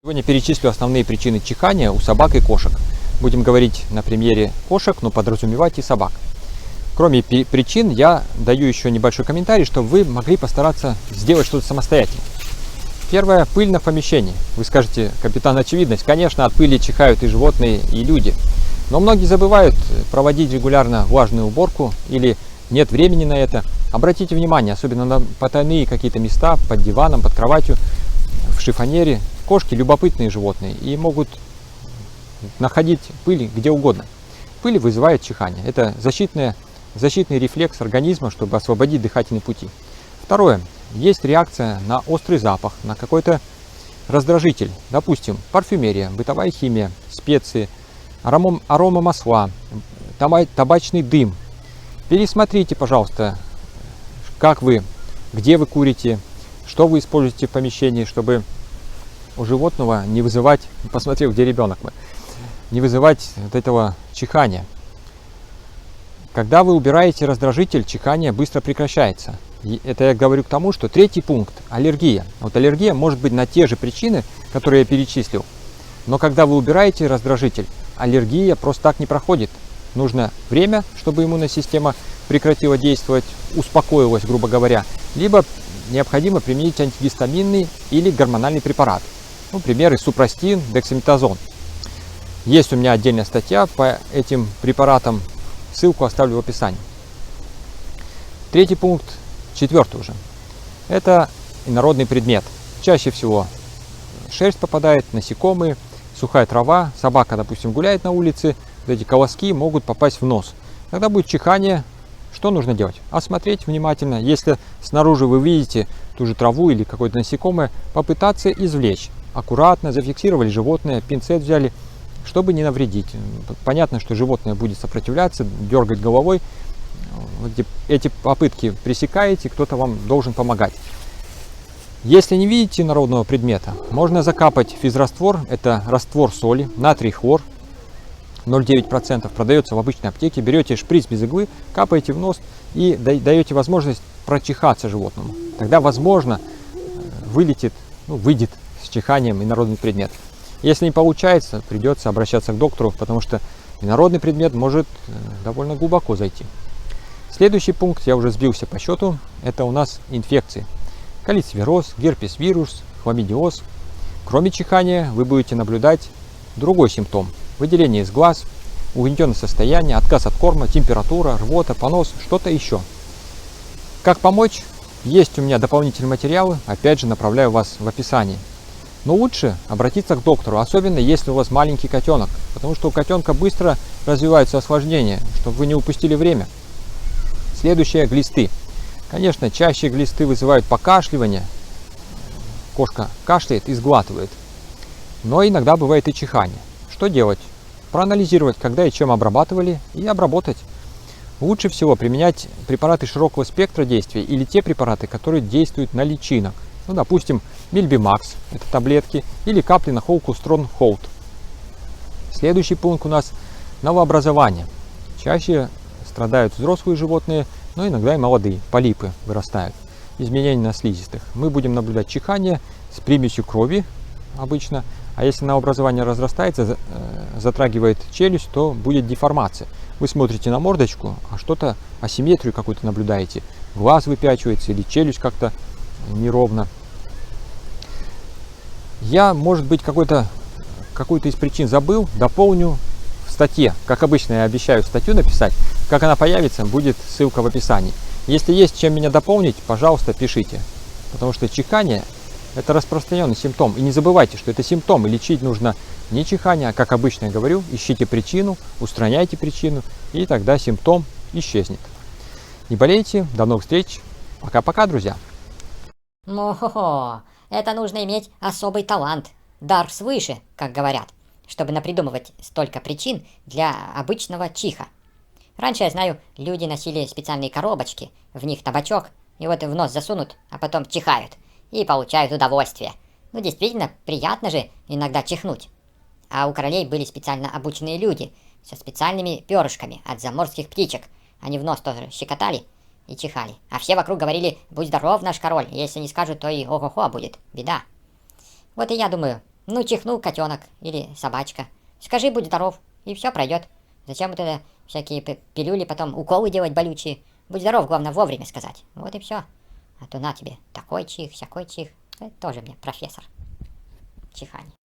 Сегодня перечислю основные причины чихания у собак и кошек. Будем говорить на примере кошек, но подразумевать и собак. Кроме причин, я даю еще небольшой комментарий, чтобы вы могли постараться сделать что-то самостоятельно. Первое – пыль на помещении. Вы скажете, капитан, очевидность. Конечно, от пыли чихают и животные, и люди. Но многие забывают проводить регулярно влажную уборку или нет времени на это. Обратите внимание, особенно на потайные какие-то места, под диваном, под кроватью, в шифонере. Кошки любопытные животные и могут находить пыль где угодно. Пыль вызывает чихание. Это защитный рефлекс организма, чтобы освободить дыхательные пути. Второе. Есть реакция на острый запах, на какой-то раздражитель. Допустим, парфюмерия, бытовая химия, специи, арома масла, табачный дым. Пересмотрите, пожалуйста, где вы курите, что вы используете в помещении, чтобы у животного не вызывать, посмотрел, где ребенок мы, не вызывать вот этого чихания. Когда вы убираете раздражитель, чихание быстро прекращается. И это я говорю к тому, что третий пункт – аллергия. Вот аллергия может быть на те же причины, которые я перечислил. Но когда вы убираете раздражитель, аллергия просто так не проходит. Нужно время, чтобы иммунная система прекратила действовать, успокоилась, грубо говоря. Либо необходимо применить антигистаминный или гормональный препарат. Примеры: супрастин, дексаметазон. Есть у меня отдельная статья по этим препаратам, ссылку оставлю в описании. Третий пункт, четвертый уже. Это инородный предмет. Чаще всего шерсть попадает, насекомые, сухая трава, собака, допустим, гуляет на улице, вот эти колоски могут попасть в нос. Когда будет чихание, что нужно делать? Осмотреть внимательно. Если снаружи вы видите ту же траву или какое-то насекомое, попытаться извлечь. Аккуратно зафиксировали животное, пинцет взяли, чтобы не навредить. Понятно, что животное будет сопротивляться, дергать головой. Эти попытки пресекаете, кто-то вам должен помогать. Если не видите инородного предмета, можно закапать физраствор, это раствор соли, натрий хлор, 0,9%, продается в обычной аптеке. Берете шприц без иглы, капаете в нос и даете возможность прочихаться животному. Тогда, возможно, выйдет с чиханием инородный предмет. Если не получается, придется обращаться к доктору, потому что инородный предмет может довольно глубоко зайти. Следующий пункт, я уже сбился по счету, это у нас инфекции. Калицвироз, герпес-вирус, хламидиоз. Кроме чихания вы будете наблюдать другой симптом. Выделение из глаз, угнетенное состояние, отказ от корма, температура, рвота, понос, что-то еще. Как помочь? Есть у меня дополнительные материалы, опять же направляю вас в описании. Но лучше обратиться к доктору, особенно если у вас маленький котенок, потому что у котенка быстро развиваются осложнения, чтобы вы не упустили время. Следующее – глисты. Конечно, чаще глисты вызывают покашливание. Кошка кашляет и сглатывает. Но иногда бывает и чихание. Что делать? Проанализировать, когда и чем обрабатывали, и обработать. Лучше всего применять препараты широкого спектра действия или те препараты, которые действуют на личинок. Допустим, Мильбимакс, это таблетки, или капли на холку Стронгхолд. Следующий пункт у нас – новообразование. Чаще страдают взрослые животные, но иногда и молодые, полипы вырастают. Изменения на слизистых. Мы будем наблюдать чихание с примесью крови обычно, а если новообразование разрастается, затрагивает челюсть, то будет деформация. Вы смотрите на мордочку, а что-то, асимметрию какую-то наблюдаете. Глаз выпячивается или челюсть как-то неровно. Я, может быть, какую-то из причин забыл, дополню в статье. Как обычно, я обещаю статью написать. Как она появится, будет ссылка в описании. Если есть чем меня дополнить, пожалуйста, пишите. Потому что чихание – это распространенный симптом. И не забывайте, что это симптом, и лечить нужно не чихание, а, как обычно я говорю, ищите причину, устраняйте причину, и тогда симптом исчезнет. Не болейте, до новых встреч. Пока-пока, друзья. Это нужно иметь особый талант, дар свыше, как говорят, чтобы напридумывать столько причин для обычного чиха. Раньше, я знаю, люди носили специальные коробочки, в них табачок, и вот в нос засунут, а потом чихают, и получают удовольствие. Действительно, приятно же иногда чихнуть. А у королей были специально обученные люди, со специальными перышками от заморских птичек. Они в нос тоже щекотали и чихали. А все вокруг говорили: «Будь здоров, наш король, если не скажут, то и ого-го будет, беда». Вот и я думаю, Ну, чихнул котенок или собачка. Скажи, будь здоров, и все пройдет. Зачем вот это всякие пилюли, потом уколы делать болючие? Будь здоров, главное вовремя сказать. Вот и все. А то на тебе такой чих, всякой чих. Это тоже мне профессор чиханий.